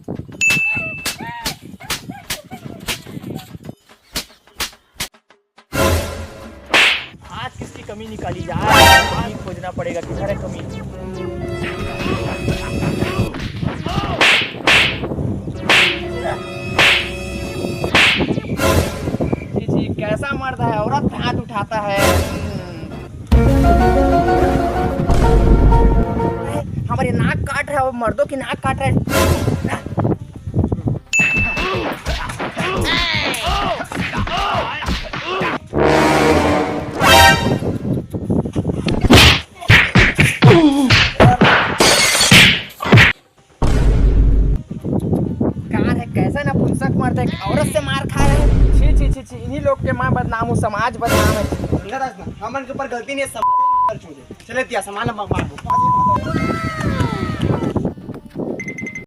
आज किसकी कमी निकाली जाए, कमी खोजना पड़ेगा, किधर है कमी। जी जी, कैसा मर्द है, औरत हाथ उठाता है। हमारे नाक काट रहा है, वो मर्दों की नाक काट रहा है। कार है, कैसा ना पुंसक मर्द है, औरत से मार खा रहे हैं। छी छी छी छी, इन्हीं लोग के माँ बदनाम हूँ, समाज बदनाम है। हमन के ऊपर गलती नहीं है, समाज चले दिया सामान मार दो।